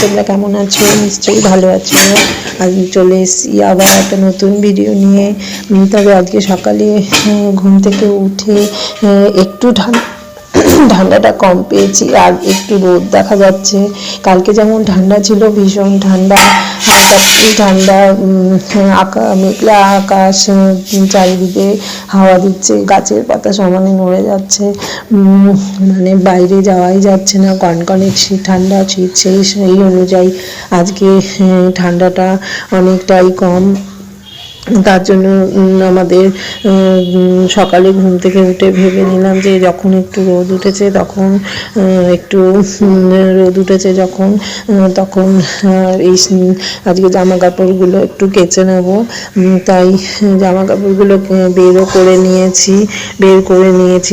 তোমরা কেমন আছো? নিশ্চয়ই ভালো আছো। আজ চলে এসেছি আবার একটা নতুন ভিডিও নিয়ে। তবে আজকে সকালে ঘুম থেকে উঠে একটু ঠান্ডাটা কম পেয়েছি, আর একটু রোদ দেখা যাচ্ছে। কালকে যেমন ঠান্ডা ছিল, ভীষণ ঠান্ডা, হালকা ঠান্ডা, মেঘলা আকাশ, চারিদিকে হাওয়া দিচ্ছে, গাছের পাতা সমানে নড়ে যাচ্ছে, মানে বাইরে যাওয়াই যাচ্ছে না, কনকনে ঠান্ডা, শীত সেই অনুযায়ী আজকে ঠান্ডাটা অনেকটাই কম। তার জন্য আমাদের সকালে ঘুম থেকে উঠে ভেবে নিলাম যে যখন একটু রোদ উঠেছে তখন তখন এই আজকে জামা কাপড়গুলো একটু কেচে নেব। তাই জামা কাপড়গুলো বের করে নিয়েছি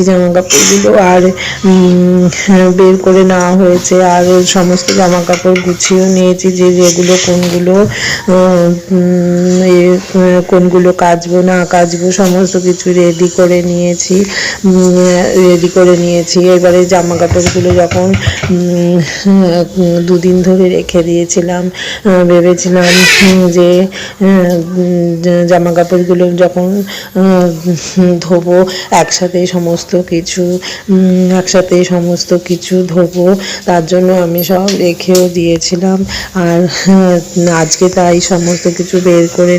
জামা কাপড়গুলো, আর বের করে নেওয়া হয়েছে, আর সমস্ত জামা কাপড় গুছিয়েও নিয়েছি যে যেগুলো কোনগুলো কাচবো না কাচবো সমস্ত কিছু রেডি করে নিয়েছি। এবারে জামা কাপড়গুলো যখন দুদিন ধরে রেখে দিয়েছিলাম, ভেবেছিলাম যে জামা কাপড়গুলো যখন ধোবো একসাথে সমস্ত কিছু ধোবো, তার জন্য আমি সব রেখেও দিয়েছিলাম। আর আজকে তাই সমস্ত কিছু বের করে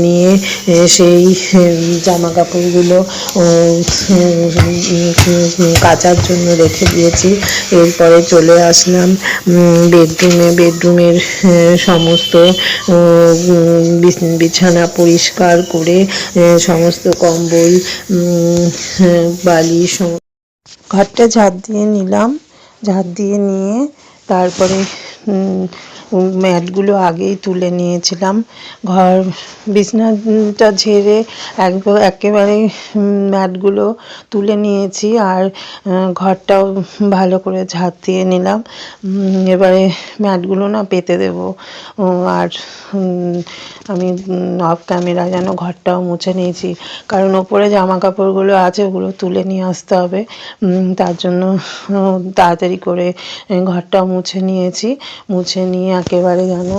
নিয়ে সেই জামা কাপড়গুলো কাচার জন্য রেখে দিয়েছি। এরপরে চলে আসলাম বেডরুমের সমস্ত বিছানা পরিষ্কার করে সমস্ত কম্বল, বালিশ, ঘরটা ঝাড় দিয়ে নিলাম। ঝাড় দিয়ে নিয়ে তারপরে ম্যাটগুলো আগেই তুলে নিয়েছিলাম। বিছানাটা ঝেড়ে একেবারে ম্যাটগুলো তুলে নিয়েছি, আর ঘরটাও ভালো করে ঝাড় দিয়ে নিলাম। এবারে ম্যাটগুলো না পেতে দেবো, আর আমি অফ ক্যামেরা যেন ঘরটাও মুছে নিয়েছি, কারণ ওপরে জামা কাপড়গুলো আছে ওগুলো তুলে নিয়ে আসতে হবে। তার জন্য তাড়াতাড়ি করে ঘরটাও মুছে নিয়ে একেবারে যেন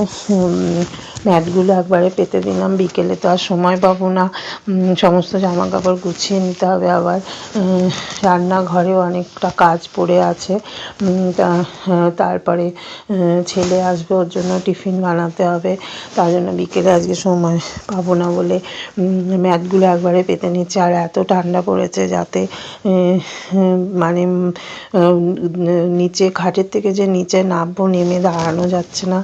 ম্যাটগুলো একবারে পেতে দিলাম। বিকেলে তো আর সময় পাবো না, সমস্ত জামা কাপড় গুছিয়ে নিতে হবে। আবার রান্নাঘরেও অনেকটা কাজ পড়ে আছে। তারপরে ছেলে আসবে, ওর জন্য টিফিন বানাতে হবে। তার জন্য বিকেলে আজকে সময় পাবো না বলে ম্যাটগুলো একবারে পেতে নিচ্ছে। আর এত ঠান্ডা পড়েছে যাতে মানে নিচে খাটের থেকে যে নিচে নামবো, নেমে দাঁড়ানো যাচ্ছে না,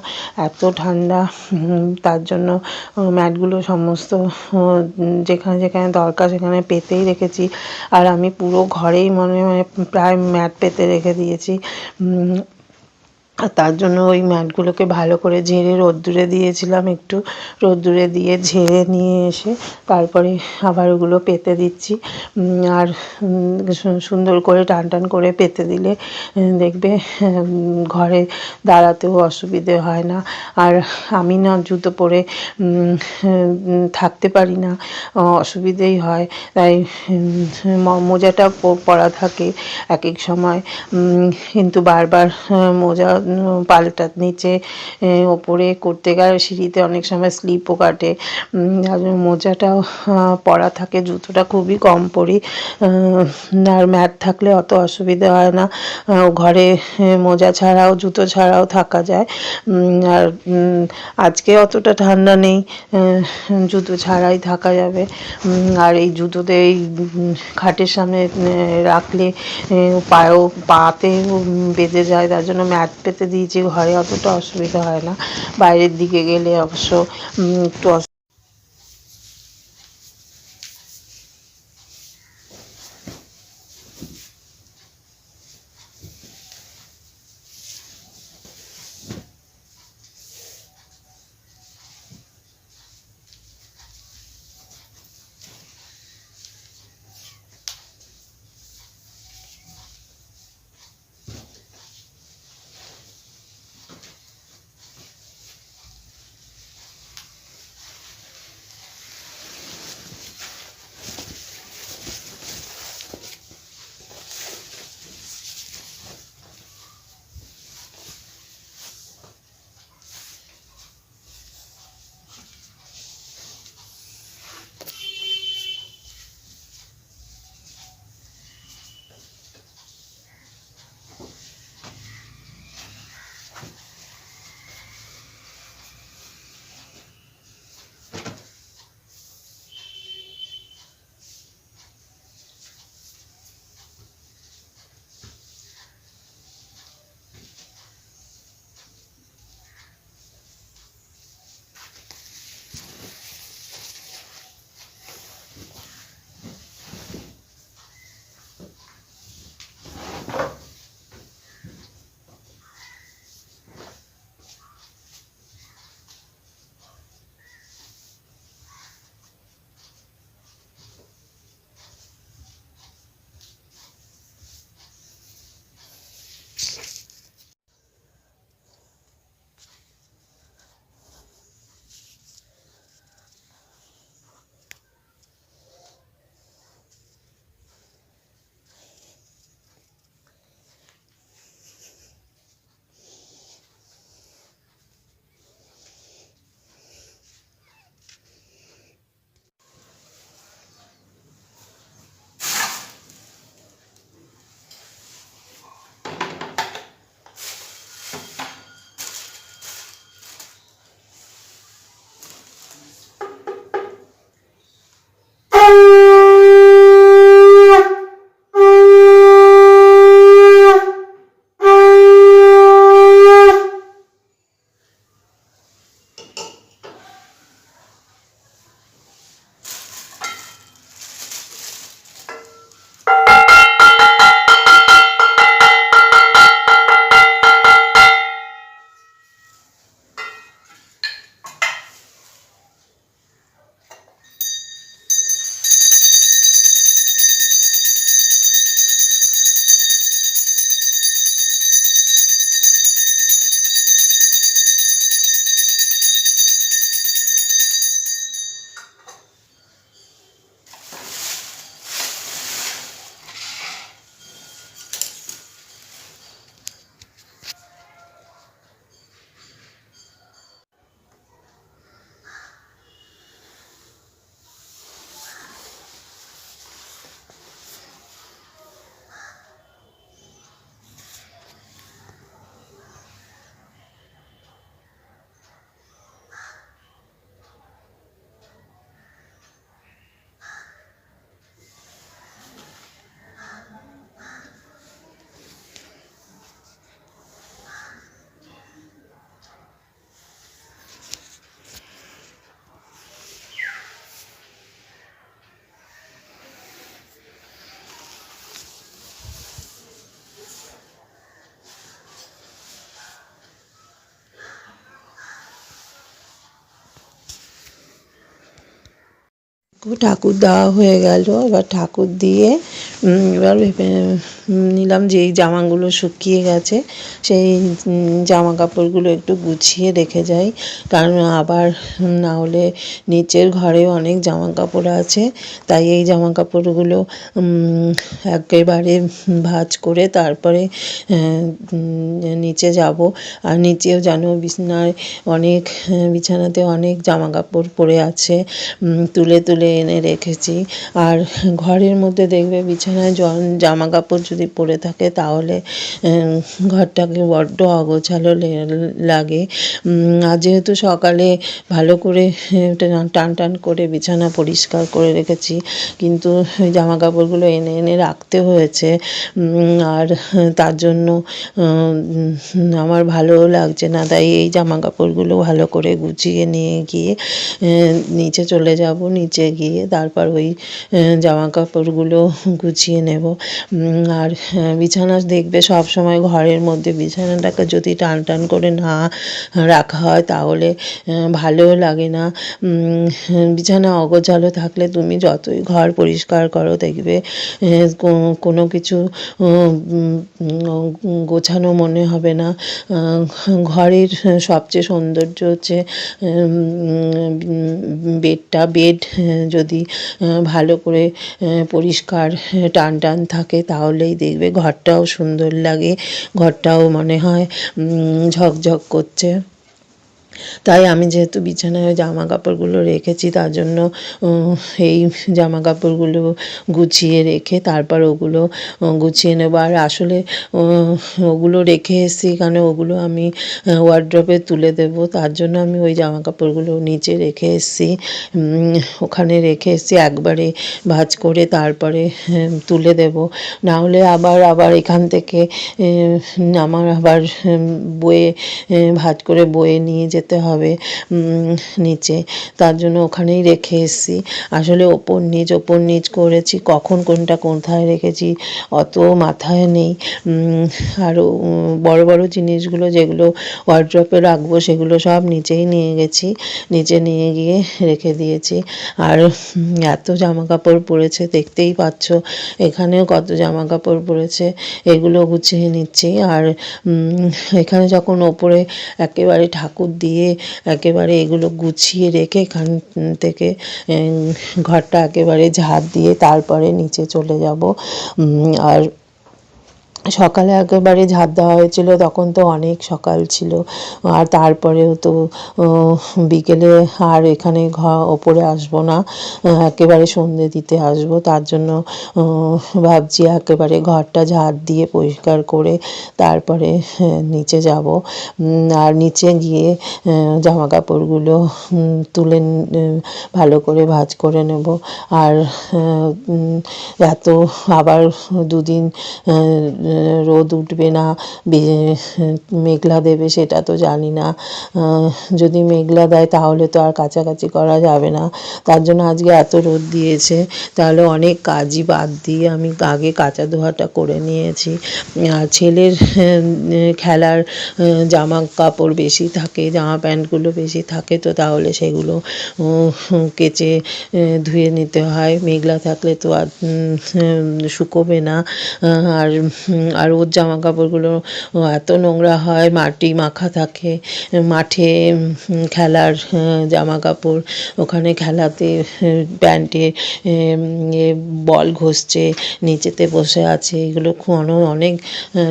এত ঠান্ডা। তার জন্য ম্যাটগুলো সমস্ত যেখানে যেখানে দরকার সেখানে পেতেই রেখেছি। আর আমি পুরো ঘরেই মনে হয় প্রায় ম্যাট পেতে রেখে দিয়েছি। আর তার জন্য ওই ম্যাটগুলোকে ভালো করে ঝেড়ে রোদ্দুরে দিয়েছিলাম, একটু রোদ্দুরে দিয়ে ঝেড়ে নিয়ে এসে তারপরে আবার ওগুলো পেতে দিচ্ছি। আর সুন্দর করে টান করে পেতে দিলে দেখবে ঘরে দাঁড়াতেও অসুবিধে হয় না। আর আমি না জুতো পরে থাকতে পারি না, অসুবিধেই হয়, তাই মোজাটা পরা থাকে এক এক সময়, কিন্তু বারবার মোজা নিচে ওপরে করতে গেলে সিঁড়িতে অনেক সময় স্লিপও কাটে। মোজাটাও পরা থাকে, জুতোটা খুবই কম পরি। আর ম্যাট থাকলে অত অসুবিধা হয় না, ঘরে মোজা ছাড়াও জুতো ছাড়াও থাকা যায়। আর আজকে অতটা ঠান্ডা নেই, জুতো ছাড়াই থাকা যাবে। আর এই জুতোতে এই খাটের সামনে রাখলে পাতে বেজে যায়, তার জন্য ম্যাট পেতে দিয়েছি। ঘরে অতটা অসুবিধা হয় না, বাইরের দিকে গেলে অবশ্য একটু ঠাকুর দেওয়া হয়ে গেল। এবার ঠাকুর দিয়ে এবার ভেবে নিলাম যে এই জামাগুলো শুকিয়ে গেছে, সেই জামা কাপড়গুলো একটু গুছিয়ে রেখে যাই, কারণ আবার না হলে নিচের ঘরে অনেক জামা কাপড় আছে। তাই এই জামা কাপড়গুলো একেবারে ভাঁজ করে তারপরে নিচে যাব। আর নিচেও যেন বিছানাতে অনেক জামা কাপড় পড়ে আছে, তুলে তুলে এনে রেখেছি। আর ঘরের মধ্যে দেখবে বিছানায় জামা কাপড় যদি পড়ে থাকে তাহলে ঘরটাকে বড্ড অগোছালো লাগে। আর যেহেতু সকালে ভালো করে টান টান করে বিছানা পরিষ্কার করে রেখেছি, কিন্তু জামা কাপড়গুলো এনে এনে রাখতে হয়েছে। আর তার জন্য আমার ভালোও লাগছে না, তাই এই জামা কাপড়গুলো ভালো করে গুছিয়ে নিয়ে গিয়ে নিচে চলে যাব। নিচে গিয়ে তারপর ওই জামা কাপড়গুলো গুছিয়ে নেব। আর বিছানা দেখবে সব সময় ঘরের মধ্যে বিছানাটাকে যদি টান টান করে না রাখা হয় তাহলে ভালোও লাগে না। বিছানা অগোছালো থাকলে তুমি যতই ঘর পরিষ্কার করো দেখবে কোনো কিছু গোছানো মনে হবে না। ঘরের সবচেয়ে সৌন্দর্য হচ্ছে বেড যদি ভালো করে পরিষ্কার টান টান থাকে তাহলেই দেখবে ঘরটাও সুন্দর লাগে, ঘরটাও মনে হয় ঝকঝক করছে। তাই আমি যেহেতু বিছানায় জামা কাপড়গুলো রেখেছি তার জন্য এই জামা কাপড়গুলো গুছিয়ে রেখে তারপর ওগুলো গুছিয়ে নেব। আর আসলে ওগুলো রেখে এসেছি কারণ ওগুলো আমি ওয়ারড্রবে তুলে দেব, তার জন্য আমি ওই জামা কাপড়গুলো নিচে রেখে এসেছি। ওখানে রেখে এসেছি একবারে ভাঁজ করে তারপরে তুলে দেব, না হলে আবার এখান থেকে আমার আবার বয়ে ভাঁজ করে বয়ে নিয়ে যেতে হবে নিচে, তার জন্য ওখানেই রেখে এসেছি। আসলে ওপর নিচ করেছি, কখন কোনটা কোথায় রেখেছি অত মাথায় নেই। আরও বড় বড় জিনিসগুলো যেগুলো ওয়ারড্রপে রাখবো সেগুলো সব নিচেই নিয়ে গেছি, নিচে নিয়ে গিয়ে রেখে দিয়েছি। আর এত জামা কাপড় পড়েছে দেখতেই পাচ্ছ, এখানেও কত জামা কাপড় পড়েছে, এগুলো গুছিয়ে নিচ্ছি। আর এখানে যখন ওপরে একেবারে ঠাকুর দিয়ে একেবারে এগুলো গুছিয়ে রেখে এখান থেকে ঘরটা একেবারে ঝাড় দিয়ে তারপরে নিচে চলে যাব। আর সকালে একেবারে ঝাড় দেওয়া হয়েছিল, তখন তো অনেক সকাল ছিল। আর তারপরেও তো বিকেলে আর এখানে ওপরে আসবো না, একেবারে সন্ধে দিতে আসবো, তার জন্য ভাবছি একেবারে ঘরটা ঝাড় দিয়ে পরিষ্কার করে তারপরে নিচে যাব। আর নিচে গিয়ে জামা কাপড়গুলো তুলে ভালো করে ভাঁজ করে নেব। আর এত আবার দুদিন রোদ উঠবে না মেঘলা দেবে সেটা তো জানি না, যদি মেঘলা দেয় তাহলে তো আর কাচাকাচি করা যাবে না, তার জন্য আজকে এত রোদ দিয়েছে, তাহলে অনেক কাজই বাদ দিয়ে আমি আগে কাচা ধোয়াটা করে নিয়েছি। আর ছেলের খেলার জামা কাপড় বেশি থাকে, জামা প্যান্টগুলো বেশি থাকে, তো তাহলে সেগুলো কেচে ধুয়ে নিতে হয়, মেঘলা থাকলে তো আর শুকোবে না। আর ওর জামা কাপড়গুলো এত নোংরা হয়, মাটি মাখা থাকে, মাঠে খেলার জামা কাপড়, ওখানে খেলাতে প্যান্টে বল ঘষছে, নিচেতে বসে আছে, এগুলো অনেক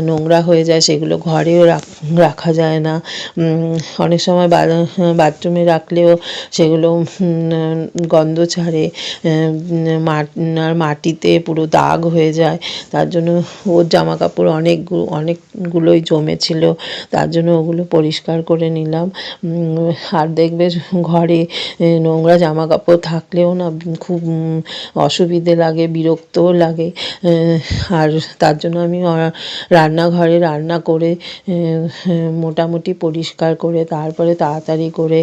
নোংরা হয়ে যায়, সেগুলো ঘরেও রাখা যায় না। অনেক সময় বাথরুমে রাখলেও সেগুলো গন্ধ ছাড়ে, আর মাটিতে পুরো দাগ হয়ে যায়, তার জন্য ওর জামা কাপড় অনেকগুলোই জমেছিল, তার জন্য ওগুলো পরিষ্কার করে নিলাম। আর দেখবে ঘরে নোংরা জামা কাপড় থাকলেও না খুব অসুবিধে লাগে, বিরক্তও লাগে। আর তার জন্য আমি রান্নাঘরে রান্না করে মোটামুটি পরিষ্কার করে তারপরে তাড়াতাড়ি করে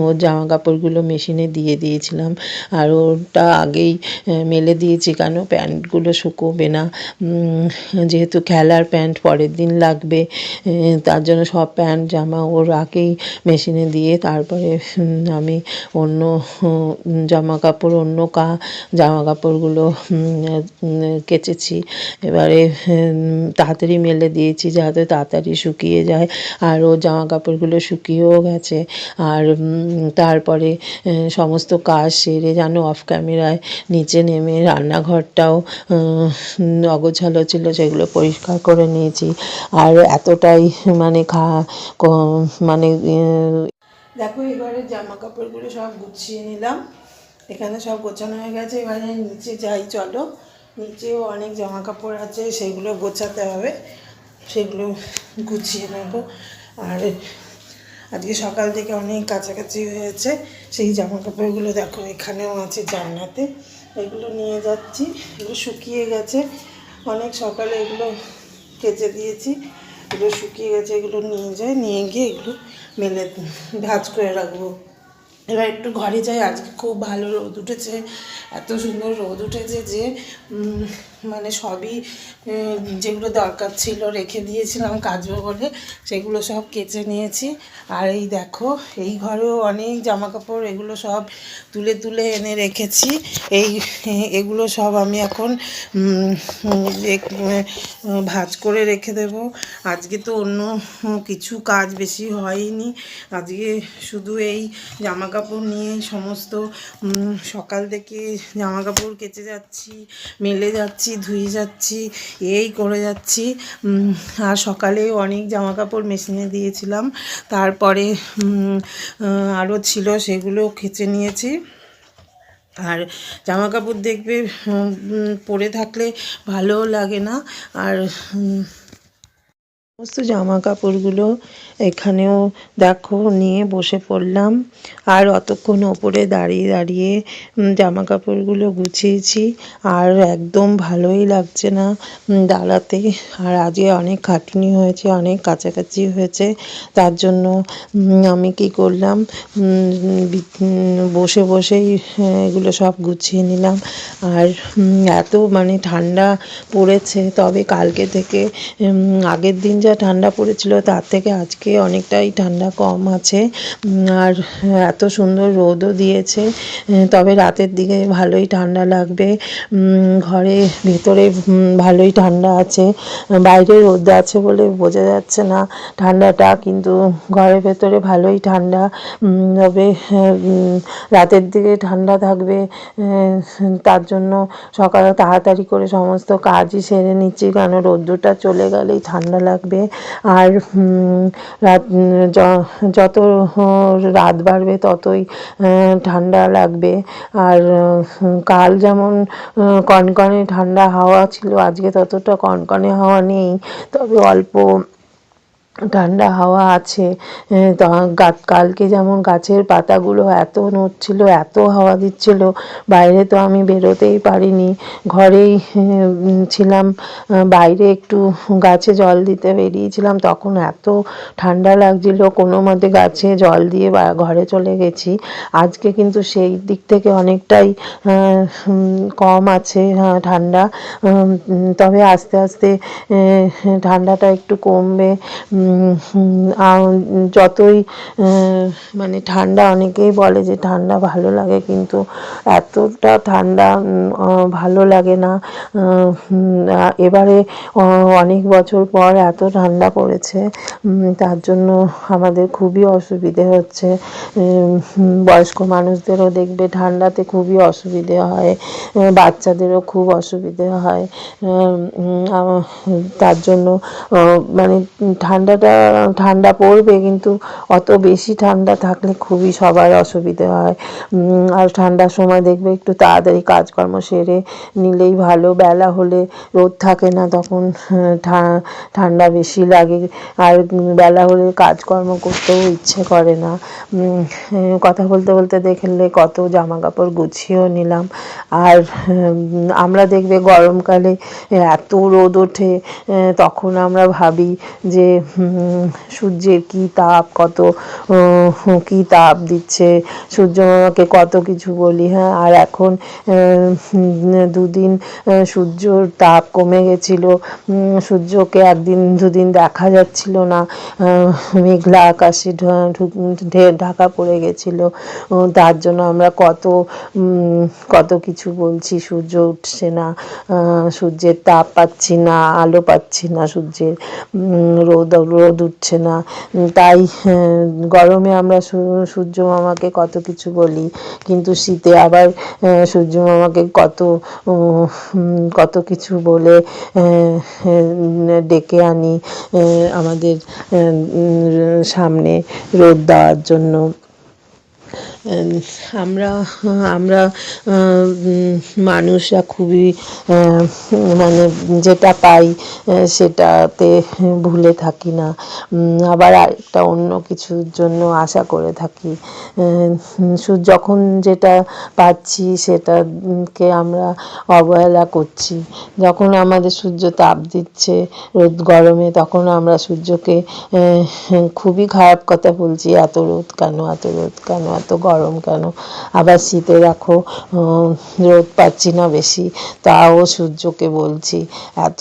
ওর জামা কাপড়গুলো মেশিনে দিয়ে দিয়েছিলাম। আর ওটা আগেই মেলে দিয়েছি, কেন প্যান্টগুলো শুকোবে না, যেহেতু খেলার প্যান্ট পরের দিন লাগবে, তার জন্য সব প্যান্ট জামা ওর আগেই মেশিনে দিয়ে তারপরে আমি অন্য জামা কাপড় জামা কাপড়গুলো কেচেছি। এবারে তাড়াতাড়ি মেলে দিয়েছি যাতে তাড়াতাড়ি শুকিয়ে যায়, আর ওর জামা কাপড়গুলো শুকিয়েও গেছে। আর তারপরে সমস্ত কাজ সেরে যেন অফ ক্যামেরায় নিচে নেমে রান্নাঘরটাও অগোছালো ছিল, সেগুলো পরিষ্কার করে নিয়েছি। আর এতটাই মানে মানে দেখো এবারে জামা কাপড়গুলো সব গুছিয়ে নিলাম, এখানে সব গোছানো হয়ে গেছে। এবারে নিচে যাই, চলো। নিচেও অনেক জামা কাপড় আছে, সেগুলো গোছাতে হবে, সেগুলো গুছিয়ে নেব। আর আজকে সকাল থেকে অনেক কাছাকাছি হয়েছে, সেই জামা কাপড়গুলো দেখো এখানেও আছে জানলাতে, এগুলো নিয়ে যাচ্ছি। এগুলো শুকিয়ে গেছে অনেক সকালে, এগুলো কেচে দিয়েছি, এগুলো শুকিয়ে গেছে, এগুলো নিয়ে গিয়ে এগুলো মেলে ভাঁজ করে রাখবো। এবার একটু ঘরে যাই। আজকে খুব ভালো রোদ উঠেছে, এত সুন্দর রোদ উঠেছে যে মানে সবই যেগুলো দরকার ছিল রেখে দিয়েছিলাম কাচবো বলে, সেগুলো সব কেচে নিয়েছি। আর এই দেখো এই ঘরেও অনেক জামা কাপড়, এগুলো সব তুলে তুলে এনে রেখেছি। এগুলো সব আমি এখন ভাঁজ করে রেখে দেব। আজকে তো অন্য কিছু কাজ বেশি হয়নি, আজকে শুধু এই জামা কাপড় নিয়ে সমস্ত সকাল থেকে জামা কাপড় কেচে যাচ্ছি, মেলে যাচ্ছি, ধুয়ে যাচ্ছি, এই করে যাচ্ছি। আর সকালে অনেক জামা কাপড় মেশিনে দিয়েছিলাম, তারপরে আরও ছিল, সেগুলো কেচে নিয়েছি। আর জামা কাপড় দেখবে পরে থাকলে ভালোও লাগে না। আর সমস্ত জামা কাপড়গুলো এখানেও দেখো নিয়ে বসে পড়লাম। আর অতক্ষণ ওপরে দাঁড়িয়ে দাঁড়িয়ে জামা কাপড়গুলো গুছিয়েছি, আর একদম ভালোই লাগছে না দাঁড়াতে। আর আজকে অনেক খাটুনি হয়েছে, অনেক কাছাকাছি হয়েছে, তার জন্য আমি কি করলাম, বসে বসেই এগুলো সব গুছিয়ে নিলাম। আর এত মানে ঠান্ডা পড়েছে, তবে কালকে থেকে আগের দিন যা ঠান্ডা পড়েছিল তার থেকে আজকে অনেকটাই ঠান্ডা কম আছে। আর এত সুন্দর রোদও দিয়েছে, তবে রাতের দিকে ভালোই ঠান্ডা লাগবে। ঘরে ভেতরে ভালোই ঠান্ডা আছে, বাইরে রোদ আছে বলে বোঝা যাচ্ছে না ঠান্ডাটা, কিন্তু ঘরের ভেতরে ভালোই ঠান্ডা। তবে রাতের দিকে ঠান্ডা থাকবে, তার জন্য সকালে তাড়াতাড়ি করে সমস্ত কাজই সেরে নিচ্ছি, কারণ রোদ্দুরটা চলে গেলেই ঠান্ডা লাগবে। আর যত রাত বাড়বে ততই ঠান্ডা লাগবে। আর কাল যেমন কনকনে ঠান্ডা হাওয়া ছিল, আজকে ততটা কনকনে হাওয়া নেই, তবে অল্প ঠান্ডা হাওয়া আছে। কালকে যেমন গাছের পাতাগুলো এত নড়ছিল, এত হাওয়া দিচ্ছিল, বাইরে তো আমি বেরোতেই পারিনি, ঘরেই ছিলাম। বাইরে একটু গাছে জল দিতে বেরিয়েছিলাম, তখন এত ঠান্ডা লাগছিল, কোনো মতে গাছে জল দিয়ে ঘরে চলে গেছি। আজকে কিন্তু সেই দিক থেকে অনেকটাই কম আছে ঠান্ডা, তবে আস্তে আস্তে ঠান্ডাটা একটু কমবে। যতই মানে ঠান্ডা, অনেকেই বলে যে ঠান্ডা ভালো লাগে, কিন্তু এতটা ঠান্ডা ভালো লাগে না। এবারে অনেক বছর পর এত ঠান্ডা পড়েছে, তার জন্য আমাদের খুবই অসুবিধে হচ্ছে। বয়স্ক মানুষদেরও দেখবে ঠান্ডাতে খুবই অসুবিধে হয়, বাচ্চাদেরও খুব অসুবিধে হয়। তার জন্য মানে ঠান্ডা পড়বে, কিন্তু অত বেশি ঠান্ডা থাকলে খুবই সবার অসুবিধে হয়। আর ঠান্ডার সময় দেখবে একটু তাড়াতাড়ি কাজকর্ম সেরে নিলেই ভালো, বেলা হলে রোদ থাকে না, তখন ঠান্ডা বেশি লাগে, আর বেলা হলে কাজকর্ম করতেও ইচ্ছে করে না। কথা বলতে বলতে দেখলে কত জামা কাপড় গুছিয়েও নিলাম। আর আমরা দেখবে গরমকালে এত রোদ ওঠে, তখন আমরা ভাবি যে সূর্যের কি তাপ, কত কি তাপ দিচ্ছে, সূর্য মামাকে কত কিছু বলি। হ্যাঁ, আর এখন দুদিন সূর্যর তাপ কমে গেছিল, সূর্যকে একদিন দুদিন দেখা যাচ্ছিল না, মেঘলা আকাশে ঢাকা পড়ে গেছিল। তার জন্য আমরা কত কিছু বলছি, সূর্য উঠছে না, সূর্যের তাপ পাচ্ছি না, আলো পাচ্ছি না, সূর্যের রোদ উঠছে না। তাই গরমে আমরা সূর্য মামাকে কত কিছু বলি, কিন্তু শীতে আবার সূর্য মামাকে কত কিছু বলে ডেকে আনি আমাদের সামনে রোদ দেওয়ার জন্য। আমরা মানুষরা খুবই মানে যেটা পাই সেটাতে ভুলে থাকি না, আবার আরেকটা অন্য কিছুর জন্য আশা করে থাকি। যখন যেটা পাচ্ছি সেটাকে আমরা অবহেলা করছি। যখন আমাদের সূর্য তাপ দিচ্ছে গরমে, তখন আমরা সূর্যকে খুবই খারাপ কথা বলছি, এত রোদ কেন, এত রোদ কেন, এত গরম কেন। আবার শীতে দেখো রোদ পাচ্ছি না বেশি, তাও সূর্যকে বলছি এত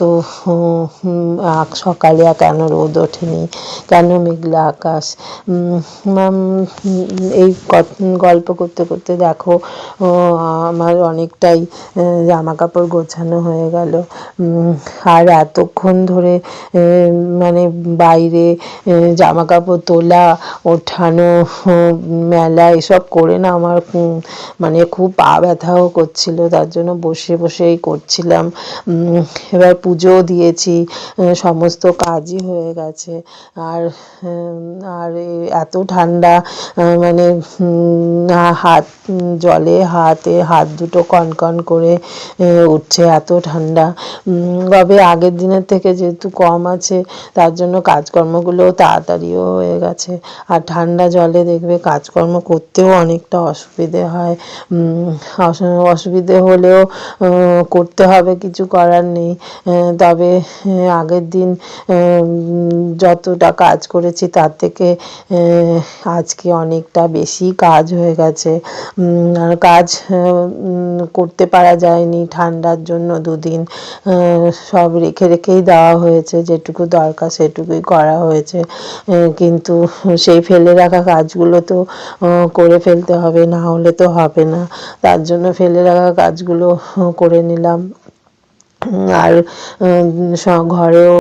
সকালে কেন রোদ ওঠেনি, কেন মেঘলা আকাশ। এই গল্প করতে করতে দেখো আমার অনেকটাই জামা কাপড় গোছানো হয়ে গেল। আর এতক্ষণ ধরে মানে বাইরে জামা কাপড় তোলা, ওঠানো, মেলা এসব করে না আমার মানে খুব পা ব্যথাও করছিল, তার জন্য বসে বসেই করছিলাম। এবার পুজোও দিয়েছি, সমস্ত কাজই হয়ে গেছে। আর আর এত ঠান্ডা, মানে জলে হাত দুটো কনকন করে উঠছে, এত ঠান্ডা। তবে আগের দিনের থেকে যেহেতু কম আছে, তার জন্য কাজকর্মগুলোও তাড়াতাড়িও হয়ে গেছে। আর ঠান্ডা জলে দেখবে কাজকর্ম করতেও অনেকটা অসুবিধে হয়। অসুবিধে হলেও করতে হবে, কিছু করার নেই। তবে আগের দিন যতটা কাজ করেছি তার থেকে আজকে অনেকটা বেশি কাজ হয়ে গেছে। আর কাজ করতে পারা যায়নি ঠান্ডার জন্য, দুদিন সব রেখেই দেওয়া হয়েছে, যেটুকু দরকার সেটুকুই করা হয়েছে। কিন্তু সেই ফেলে রাখা কাজগুলো তো করে ফেলতে হবে, না হলে তো হবে না। তার জন্য ফেলে রাখা কাজগুলো করে নিলাম। আর ঘরেও